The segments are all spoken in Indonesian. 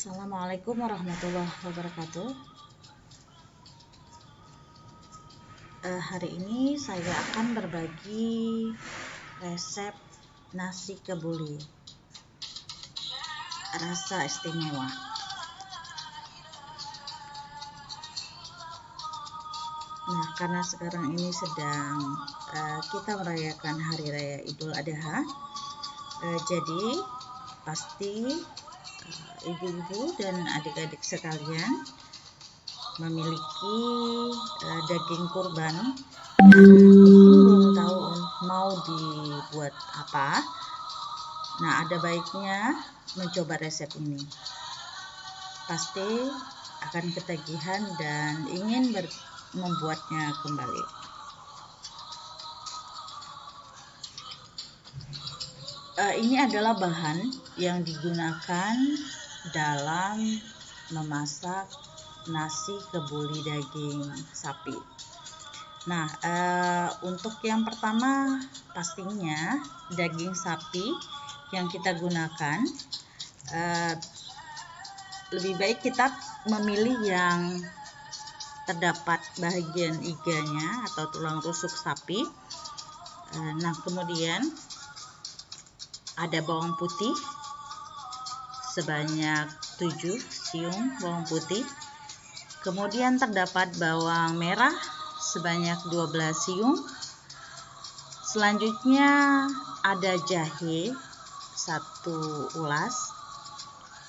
Assalamualaikum warahmatullahi wabarakatuh. Hari ini saya akan berbagi resep nasi kebuli rasa istimewa. Nah, karena sekarang ini sedang kita merayakan Hari Raya Idul Adha, jadi pasti ibu-ibu dan adik-adik sekalian memiliki daging kurban. Mungkin belum tahu mau dibuat apa. Nah, ada baiknya mencoba resep ini. Pasti akan ketagihan dan ingin membuatnya kembali. Ini adalah bahan yang digunakan dalam memasak nasi kebuli daging sapi. Nah, untuk yang pertama pastinya daging sapi yang kita gunakan, lebih baik kita memilih yang terdapat bagian iganya atau tulang rusuk sapi. Nah, kemudian ada bawang putih sebanyak 7 siung bawang putih. Kemudian terdapat bawang merah sebanyak 12 siung. Selanjutnya ada jahe 1 ulas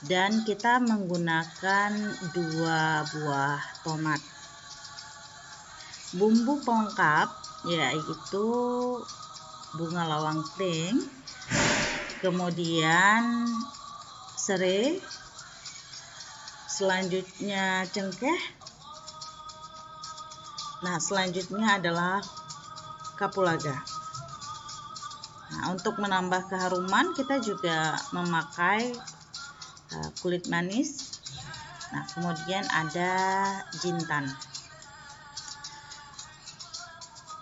dan kita menggunakan 2 buah tomat. Bumbu pelengkap yaitu bunga lawang kering, kemudian serai, selanjutnya cengkeh. Nah, selanjutnya adalah kapulaga. Nah, untuk menambah keharuman kita juga memakai kulit manis. Nah, kemudian ada jintan.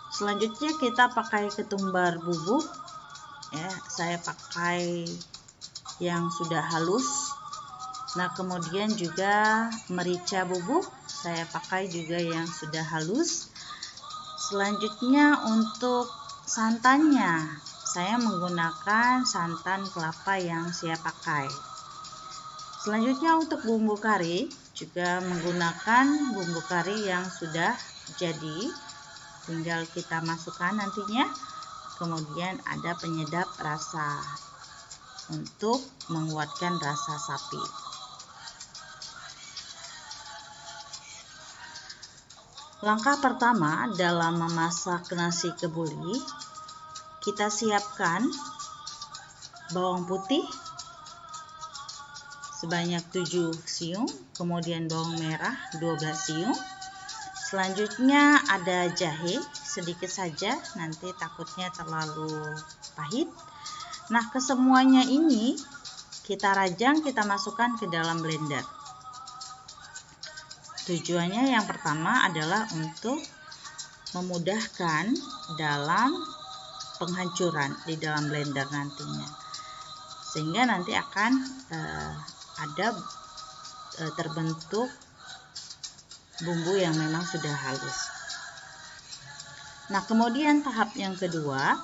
Selanjutnya kita pakai ketumbar bubuk. Ya, saya pakai yang sudah halus. Nah, kemudian juga merica bubuk, saya pakai juga yang sudah halus. Selanjutnya untuk santannya, saya menggunakan santan kelapa yang saya pakai. Selanjutnya untuk bumbu kari, juga menggunakan bumbu kari yang sudah jadi, tinggal kita masukkan nantinya. Kemudian ada penyedap rasa untuk menguatkan rasa sapi. Langkah pertama dalam memasak nasi kebuli, kita siapkan bawang putih sebanyak 7 siung, kemudian bawang merah 12 siung. Selanjutnya ada jahe sedikit saja, nanti takutnya terlalu pahit. Nah, kesemuanya ini kita rajang, kita masukkan ke dalam blender. Tujuannya yang pertama adalah untuk memudahkan dalam penghancuran di dalam blender nantinya, sehingga nanti akan ada terbentuk bumbu yang memang sudah halus. Nah, kemudian tahap yang kedua,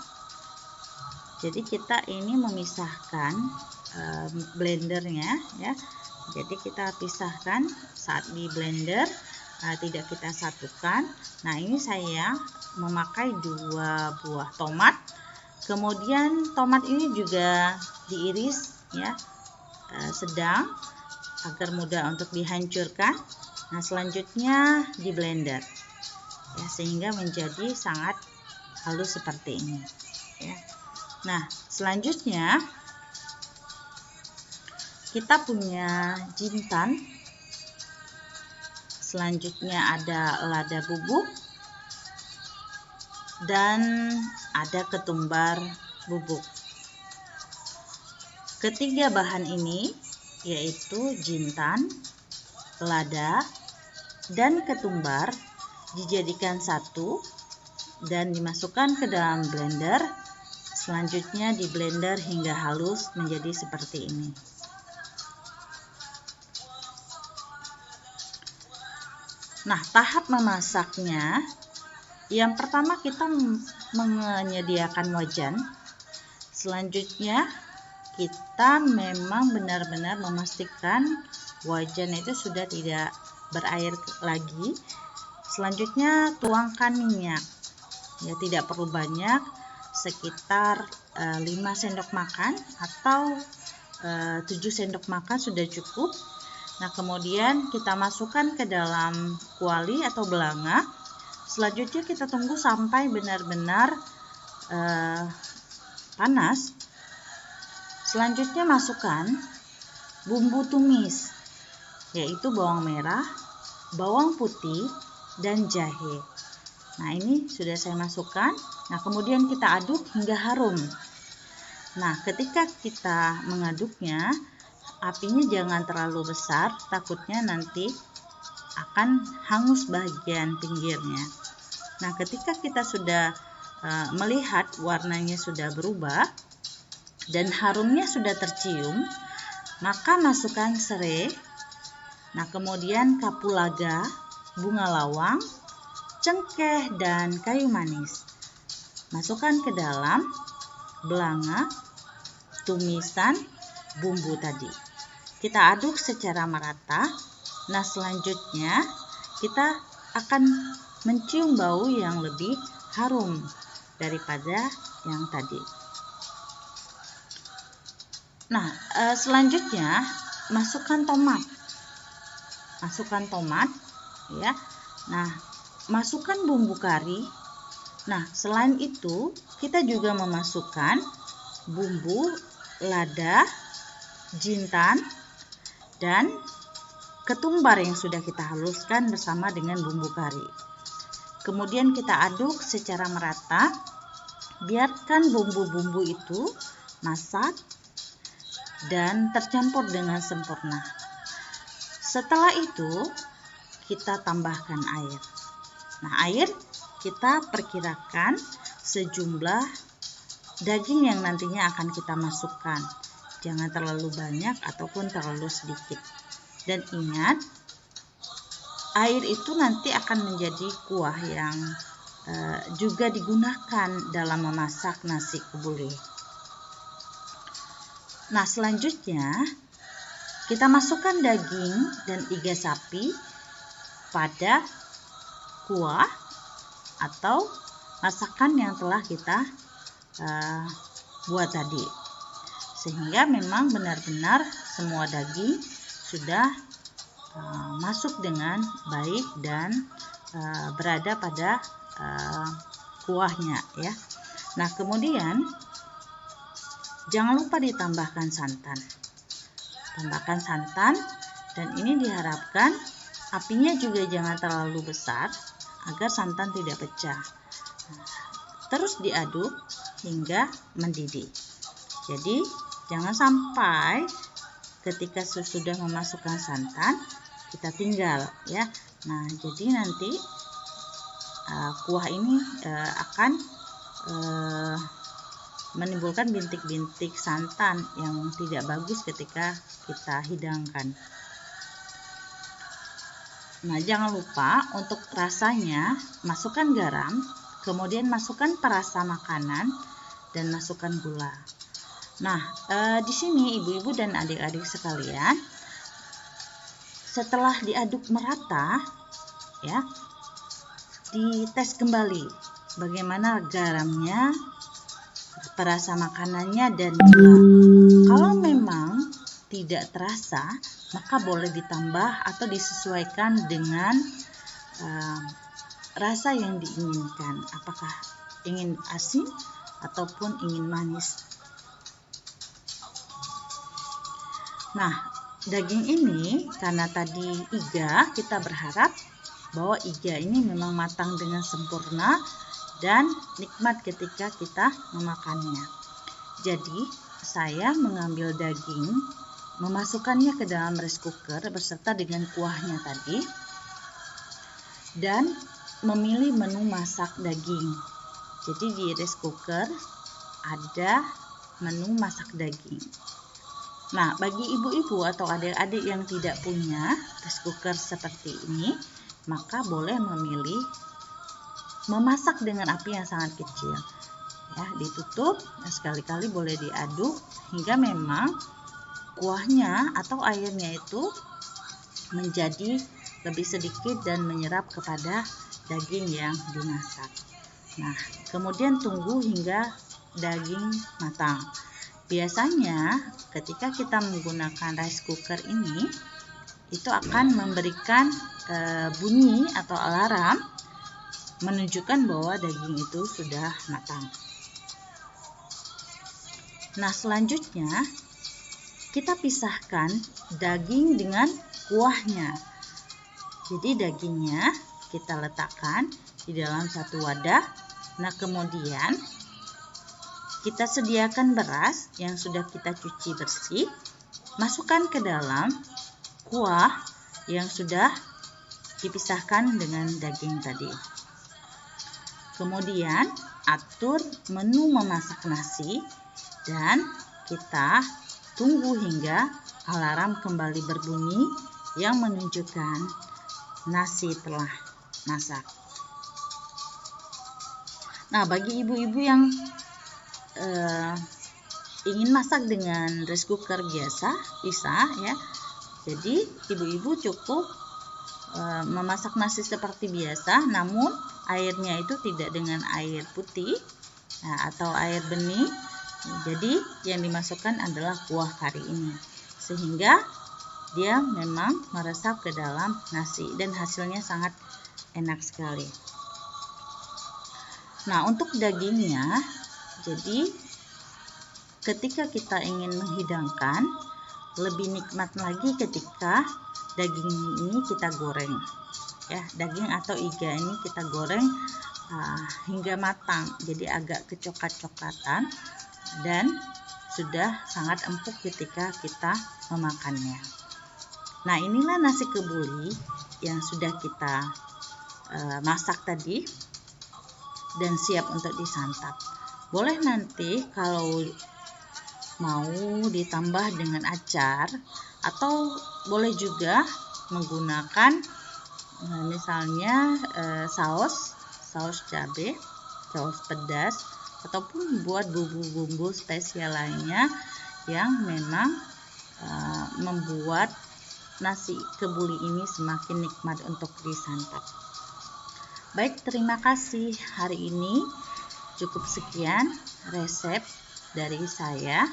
jadi kita ini memisahkan blendernya ya. Jadi kita pisahkan saat di blender, tidak kita satukan. Nah, ini saya memakai 2 buah tomat. Kemudian tomat ini juga diiris ya, sedang agar mudah untuk dihancurkan. Nah, selanjutnya di blender ya, sehingga menjadi sangat halus seperti ini ya. Nah, selanjutnya kita punya jintan. Selanjutnya ada lada bubuk dan ada ketumbar bubuk. Ketiga bahan ini yaitu jintan, lada, dan ketumbar dijadikan satu dan dimasukkan ke dalam blender. Selanjutnya di blender hingga halus menjadi seperti ini. Nah, tahap memasaknya, yang pertama kita menyediakan wajan. Selanjutnya kita memang benar-benar memastikan wajan itu sudah tidak berair lagi. Selanjutnya tuangkan minyak. Ya, tidak perlu banyak, sekitar 5 sendok makan atau 7 sendok makan sudah cukup. Nah, kemudian kita masukkan ke dalam kuali atau belanga. Selanjutnya kita tunggu sampai benar-benar panas. Selanjutnya masukkan bumbu tumis, yaitu bawang merah, bawang putih, dan jahe. Nah, ini sudah saya masukkan. Nah, kemudian kita aduk hingga harum. Nah, ketika kita mengaduknya, apinya jangan terlalu besar, takutnya nanti akan hangus bagian pinggirnya. Nah, ketika kita sudah melihat warnanya sudah berubah dan harumnya sudah tercium, maka masukkan serai. Nah, kemudian kapulaga, bunga lawang, cengkeh, dan kayu manis. Masukkan ke dalam belanga tumisan bumbu tadi. Kita aduk secara merata. Nah, selanjutnya kita akan mencium bau yang lebih harum daripada yang tadi. Nah, selanjutnya masukkan tomat. Ya. Nah, masukkan bumbu kari. Nah, selain itu kita juga memasukkan bumbu lada, jintan, dan ketumbar yang sudah kita haluskan bersama dengan bumbu kari. Kemudian kita aduk secara merata. Biarkan bumbu-bumbu itu masak dan tercampur dengan sempurna. Setelah itu kita tambahkan air. Nah, air kita perkirakan sejumlah daging yang nantinya akan kita masukkan. Jangan terlalu banyak ataupun terlalu sedikit. Dan ingat, air itu nanti akan menjadi kuah yang juga digunakan dalam memasak nasi kebuli. Nah, selanjutnya kita masukkan daging dan iga sapi pada kuah atau masakan yang telah kita buat tadi, sehingga memang benar-benar semua daging sudah masuk dengan baik dan berada pada kuahnya, ya. Nah, kemudian jangan lupa ditambahkan santan. Tambahkan santan, dan ini diharapkan apinya juga jangan terlalu besar agar santan tidak pecah. Terus diaduk hingga mendidih. Jadi jangan sampai ketika sudah memasukkan santan kita tinggal, ya. Nah, jadi nanti kuah ini akan menimbulkan bintik-bintik santan yang tidak bagus ketika kita hidangkan. Nah, jangan lupa untuk rasanya masukkan garam, kemudian masukkan perasa makanan, dan masukkan gula. Nah, di sini ibu-ibu dan adik-adik sekalian, setelah diaduk merata, ya, dites kembali bagaimana garamnya, perasa makanannya, dan gula. Kalau memang tidak terasa, maka boleh ditambah atau disesuaikan dengan rasa yang diinginkan. Apakah ingin asin ataupun ingin manis. Nah, daging ini karena tadi iga, kita berharap bahwa iga ini memang matang dengan sempurna dan nikmat ketika kita memakannya. Jadi, saya mengambil daging, memasukkannya ke dalam rice cooker beserta dengan kuahnya tadi, dan memilih menu masak daging. Jadi di rice cooker ada menu masak daging. Nah, bagi ibu-ibu atau adik-adik yang tidak punya rice cooker seperti ini, maka boleh memilih memasak dengan api yang sangat kecil. Ya, ditutup, sekali-kali boleh diaduk hingga memang kuahnya atau airnya itu menjadi lebih sedikit dan menyerap kepada daging yang dimasak. Nah, kemudian tunggu hingga daging matang. Biasanya ketika kita menggunakan rice cooker ini, itu akan memberikan bunyi atau alarm menunjukkan bahwa daging itu sudah matang. Nah, selanjutnya kita pisahkan daging dengan kuahnya. Jadi dagingnya kita letakkan di dalam satu wadah. Nah, kemudian kita sediakan beras yang sudah kita cuci bersih, masukkan ke dalam kuah yang sudah dipisahkan dengan daging tadi. Kemudian atur menu memasak nasi dan kita tunggu hingga alarm kembali berbunyi yang menunjukkan nasi telah masak. Nah, bagi ibu-ibu yang ingin masak dengan rice cooker biasa bisa ya. Jadi ibu-ibu cukup memasak nasi seperti biasa, namun airnya itu tidak dengan air putih atau air bening. Jadi yang dimasukkan adalah kuah kari ini, sehingga dia memang meresap ke dalam nasi dan hasilnya sangat enak sekali. Nah, untuk dagingnya, jadi ketika kita ingin menghidangkan, lebih nikmat lagi ketika daging ini kita goreng. Ya, daging atau iga ini kita goreng hingga matang, jadi agak kecoklat-coklatan dan sudah sangat empuk ketika kita memakannya. Nah, inilah nasi kebuli yang sudah kita masak tadi dan siap untuk disantap. Boleh nanti kalau mau ditambah dengan acar, atau boleh juga menggunakan misalnya saus cabai, saus pedas, ataupun buat bumbu-bumbu spesial lainnya yang memang membuat nasi kebuli ini semakin nikmat untuk disantap. Baik, terima kasih. Hari ini cukup sekian resep dari saya,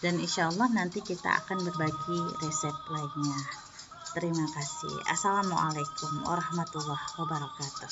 dan insya Allah nanti kita akan berbagi resep lainnya. Terima kasih. Assalamualaikum warahmatullahi wabarakatuh.